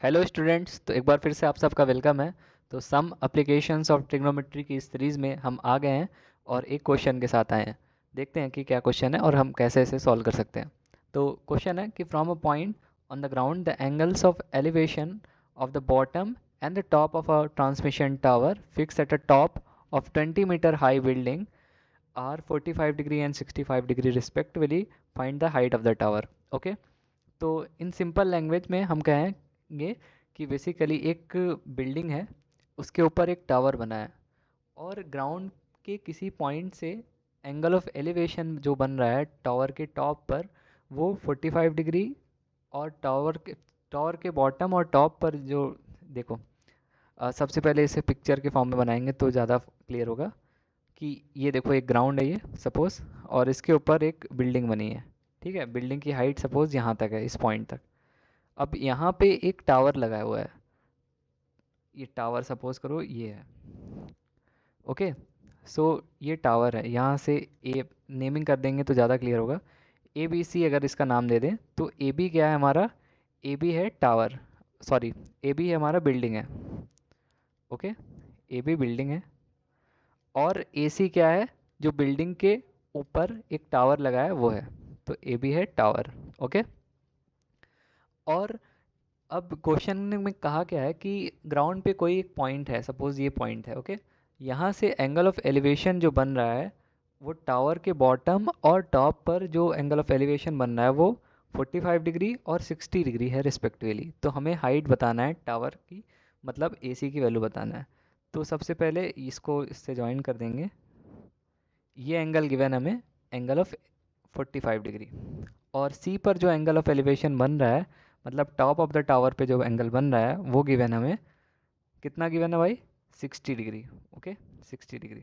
Hello students, तो एक बार फिर से आप सबका वेलकम है। तो सम एप्लीकेशंस ऑफ ट्रिग्नोमेट्री की इस सीरीज़ में हम आ गए हैं और एक क्वेश्चन के साथ आए हैं। देखते हैं कि क्या क्वेश्चन है और हम कैसे इसे सॉल्व कर सकते हैं। तो क्वेश्चन है कि from a point on the ground the angles of elevation of the bottom and the top of a transmission tower fix at a top of 20 metre high building are 45 degree and 65 degree respectively, find the height of the tower. Okay, तो in simple language में हम कहेंगे कि basically एक building है, उसके ऊपर एक टावर बना है और ग्राउंड के किसी पॉइंट से एंगल ऑफ एलिवेशन जो बन रहा है टावर के टॉप पर वो 45 डिग्री, और टावर के बॉटम और टॉप पर जो देखो, सबसे पहले इसे पिक्चर के फॉर्म में बनाएंगे तो ज़्यादा क्लियर होगा कि ये देखो एक ग्राउंड है ये सपोज़, और इसके ऊपर एक बिल्डिंग बनी है। ठीक है, बिल्डिंग की हाइट सपोज़ यहाँ तक है, इस पॉइंट तक। अब यहाँ पे एक टावर लगाया हुआ है, ये टावर सपोज करो ये है। ओके, सो ये टावर है, यहाँ से ए नेमिंग कर देंगे तो ज़्यादा क्लियर होगा। ए बी सी अगर इसका नाम दे दें तो ए बी क्या है हमारा, ए बी है टावर, सॉरी ए बी है हमारा बिल्डिंग है। ओके, ए बी बिल्डिंग है और ए सी क्या है, जो बिल्डिंग के ऊपर एक टावर लगाया है वो है, तो ए बी है टावर। ओके, और अब क्वेश्चन में कहा क्या है कि ग्राउंड पे कोई एक पॉइंट है, सपोज ये पॉइंट है। ओके, यहाँ से एंगल ऑफ एलिवेशन जो बन रहा है वो टावर के बॉटम और टॉप पर जो एंगल ऑफ एलिवेशन बन रहा है वो 45 डिग्री और 60 डिग्री है रिस्पेक्टिवली। तो हमें हाइट बताना है टावर की, मतलब एसी की वैल्यू बताना है। तो सबसे पहले इसको इससे ज्वाइन कर देंगे, ये एंगल गिवन हमें, एंगल ऑफ 45 डिग्री, और सी पर जो एंगल ऑफ एलिवेशन बन रहा है, मतलब टॉप ऑफ द टावर पे जो एंगल बन रहा है वो गिवन हमें, कितना गिवन है भाई, 60 डिग्री। Okay, 60 degree.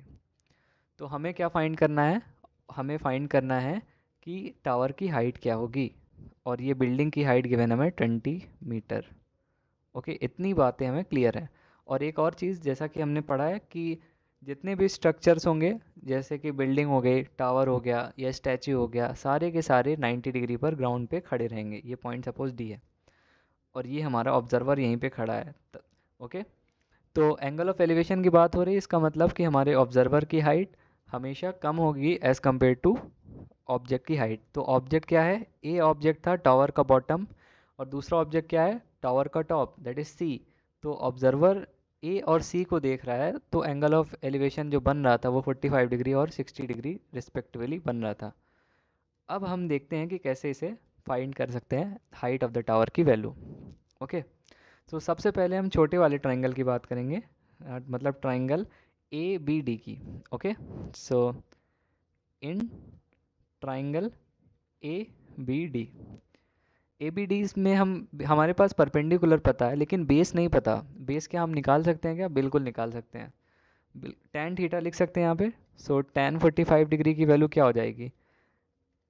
तो हमें क्या फाइंड करना है, हमें फाइंड करना है कि टावर की हाइट क्या होगी, और ये बिल्डिंग की हाइट गिवन हमें 20 मीटर। ओके, इतनी बातें हमें क्लियर है। और एक और चीज़, जैसा कि हमने पढ़ा है कि जितने भी स्ट्रक्चर्स होंगे, जैसे कि बिल्डिंग हो गई, टावर हो गया या स्टैचू हो गया, सारे के सारे 90 डिग्री पर ग्राउंड पे खड़े रहेंगे। ये पॉइंट सपोज डी है और ये हमारा ऑब्जर्वर यहीं पे खड़ा है। ओके, तो एंगल ऑफ एलिवेशन की बात हो रही है, इसका मतलब कि हमारे ऑब्जर्वर की हाइट हमेशा कम होगी एज़ कम्पेयर टू ऑब्जेक्ट की हाइट। तो ऑब्जेक्ट क्या है, ए ऑब्जेक्ट था टावर का बॉटम, और दूसरा ऑब्जेक्ट क्या है, टावर का टॉप, दैट इज सी। तो ऑब्जर्वर ए और सी को देख रहा है, तो एंगल ऑफ एलिवेशन जो बन रहा था वो 45 डिग्री और 60 डिग्री रिस्पेक्टिवली बन रहा था। अब हम देखते हैं कि कैसे इसे फाइंड कर सकते हैं हाइट ऑफ द टावर की वैल्यू। ओके, तो सबसे पहले हम छोटे वाले ट्राइंगल की बात करेंगे, मतलब ट्राइंगल ए बी डी की। Okay, so in triangle A B D, A B D में हमारे पास परपेंडिकुलर पता है लेकिन बेस नहीं पता। बेस क्या हम निकाल सकते हैं क्या, बिल्कुल निकाल सकते हैं। टैन थीटा लिख सकते हैं यहाँ पे। सो टैन 45 डिग्री की वैल्यू क्या हो जाएगी,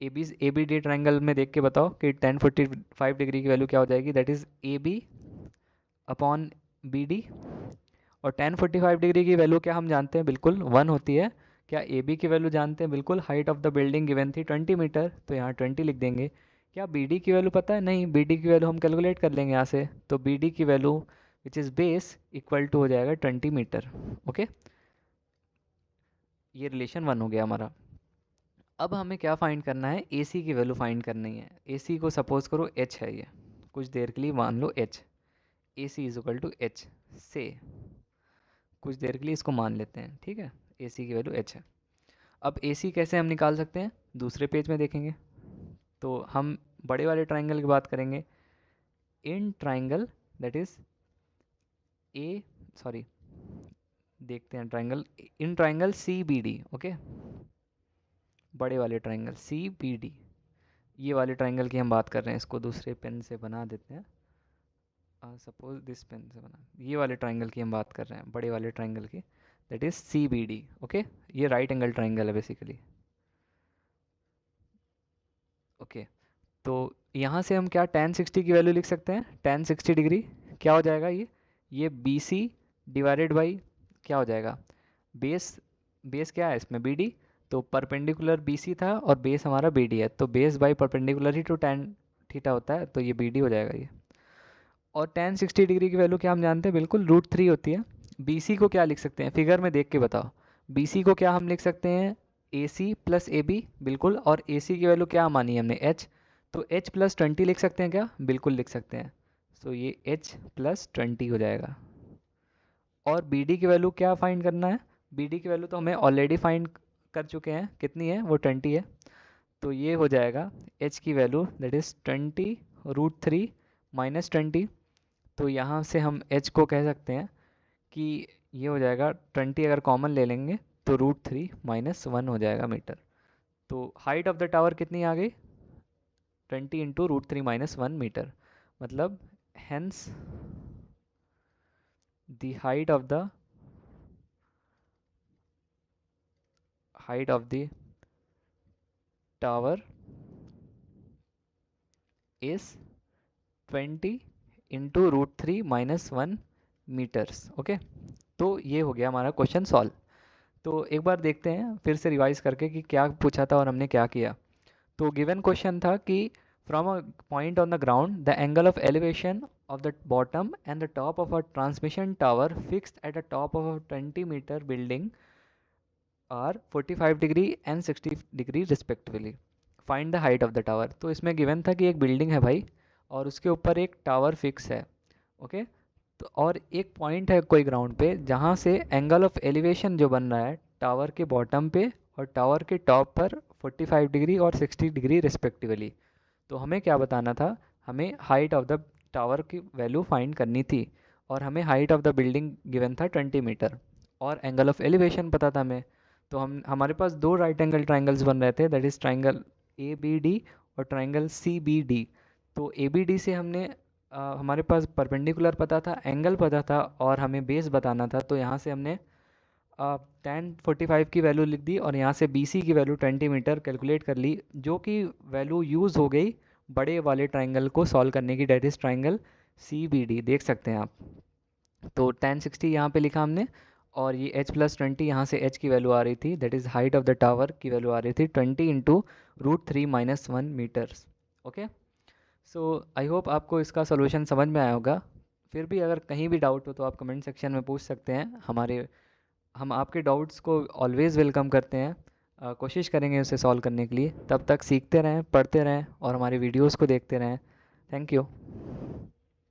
ए बी डी ट्राइंगल में देख के बताओ कि टैन 45 डिग्री की वैल्यू क्या हो जाएगी, that is A B upon B D. और टैन 45 डिग्री की वैल्यू क्या हम जानते हैं, बिल्कुल 1 होती है। क्या ए बी की वैल्यू जानते हैं, बिल्कुल। Height of the building given थी 20 मीटर, तो यहाँ 20 लिख देंगे। क्या बी डी की वैल्यू पता है, नहीं, बी डी की वैल्यू हम कैलकुलेट कर लेंगे यहाँ से। तो बी डी की value which is base equal to हो जाएगा 20 मीटर। ओके, ये रिलेशन 1 हो गया हमारा। अब हमें क्या फाइंड करना है, ए सी की वैल्यू फाइंड करनी है। ए सी को सपोज करो एच है, ये कुछ देर के लिए मान लो H, A C is equal to H से, कुछ देर के लिए इसको मान लेते हैं। ठीक है, ए सी की वैल्यू एच है। अब ए सी कैसे हम निकाल सकते हैं, दूसरे पेज में देखेंगे। तो हम बड़े वाले ट्राइंगल की बात करेंगे, in triangle that is A, sorry देखते हैं triangle, in triangle C B D. Okay, बड़े वाले ट्राइंगल सी बी डी, ये वाले ट्राइंगल की हम बात कर रहे हैं। इसको दूसरे पेन से बना देते हैं, सपोज दिस पेन से बना, ये वाले ट्राइंगल की हम बात कर रहे हैं, बड़े वाले ट्राइंगल की, that is C B D. Okay, ये राइट एंगल ट्राइंगल है बेसिकली। ओके, तो यहाँ से हम क्या tan 60 की वैल्यू लिख सकते हैं, tan 60 डिग्री क्या हो जाएगा, ये बी सी डिवाइडेड बाई क्या हो जाएगा, बेस, बेस क्या है इसमें बी डी, तो परपेंडिकुलर बी सी था और बेस हमारा बी डी है, तो बेस बाई परपेंडिकुलर ही टू tan थीटा होता है, तो ये बी डी हो जाएगा ये। और tan 60 डिग्री की वैल्यू क्या हम जानते हैं, बिल्कुल √3 होती है। BC को क्या लिख सकते हैं, फिगर में देख के बताओ। BC को क्या हम लिख सकते हैं, AC प्लस AB, बिल्कुल। और AC की वैल्यू क्या मानी हमने, H, तो H प्लस 20 लिख सकते हैं क्या, बिल्कुल लिख सकते हैं। सो ये H प्लस 20 हो जाएगा। और BD की वैल्यू क्या फाइंड करना है, BD की वैल्यू तो हमें ऑलरेडी फाइंड कर चुके हैं, कितनी है वो 20 है। तो ये हो जाएगा H की वैल्यू दैट इज़ 20√3 माइनस 20। तो यहाँ से हम H को कह सकते हैं कि ये हो जाएगा 20, अगर कॉमन ले लेंगे तो √3 माइनस 1 हो जाएगा मीटर। तो हाइट ऑफ द टावर कितनी आ गई, 20 इंटू √3 माइनस 1 मीटर। मतलब hence the height of the tower is 20 into √3 minus 1 metres. Okay, तो ये हो गया हमारा क्वेश्चन सॉल्व। तो एक बार देखते हैं फिर से रिवाइज करके कि क्या पूछा था और हमने क्या किया। तो गिवन क्वेश्चन था कि from a point on the ground the angle of elevation of the bottom and the top of a transmission tower fixed at the top of a 20 metre building are 45 degree and 60 degree respectively, find the height of the tower. तो इसमें given था कि एक building है भाई और उसके ऊपर एक टावर फिक्स है। ओके, तो और एक पॉइंट है कोई ग्राउंड पे जहाँ से एंगल ऑफ एलिवेशन जो बन रहा है टावर के बॉटम पे और टावर के टॉप पर 45 डिग्री और 60 डिग्री रिस्पेक्टिवली। तो हमें क्या बताना था, हमें हाइट ऑफ द टावर की वैल्यू फाइंड करनी थी। और हमें height of the building given था 20 मीटर और एंगल ऑफ एलिवेशन पता था हमें। तो हमारे पास दो राइट एंगल ट्राइंगल्स बन रहे थे, दैट इज़ ट्राइंगल ABD और ट्राइंगल CBD। तो ABD से हमने हमारे पास परपेंडिकुलर पता था, एंगल पता था और हमें बेस बताना था। तो यहाँ से हमने tan 45 की वैल्यू लिख दी और यहाँ से BC की वैल्यू 20 मीटर कैलकुलेट कर ली, जो कि वैल्यू यूज़ हो गई बड़े वाले ट्राइंगल को सॉल्व करने की, डेट इज़ ट्राइंगल CBD, देख सकते हैं आप। तो tan 60 यहाँ पे लिखा हमने और ये H प्लस 20, यहाँ से H की वैल्यू आ रही थी, that is height of the tower की वैल्यू आ रही थी 20 into √3 minus 1 metres. Okay, so I hope आपको इसका सोल्यूशन समझ में आया होगा। फिर भी अगर कहीं भी डाउट हो तो आप कमेंट सेक्शन में पूछ सकते हैं। हम आपके डाउट्स को ऑलवेज़ वेलकम करते हैं, कोशिश करेंगे उसे सॉल्व करने के लिए। तब तक सीखते रहें, पढ़ते रहें और हमारे वीडियोस को देखते रहें। Thank you.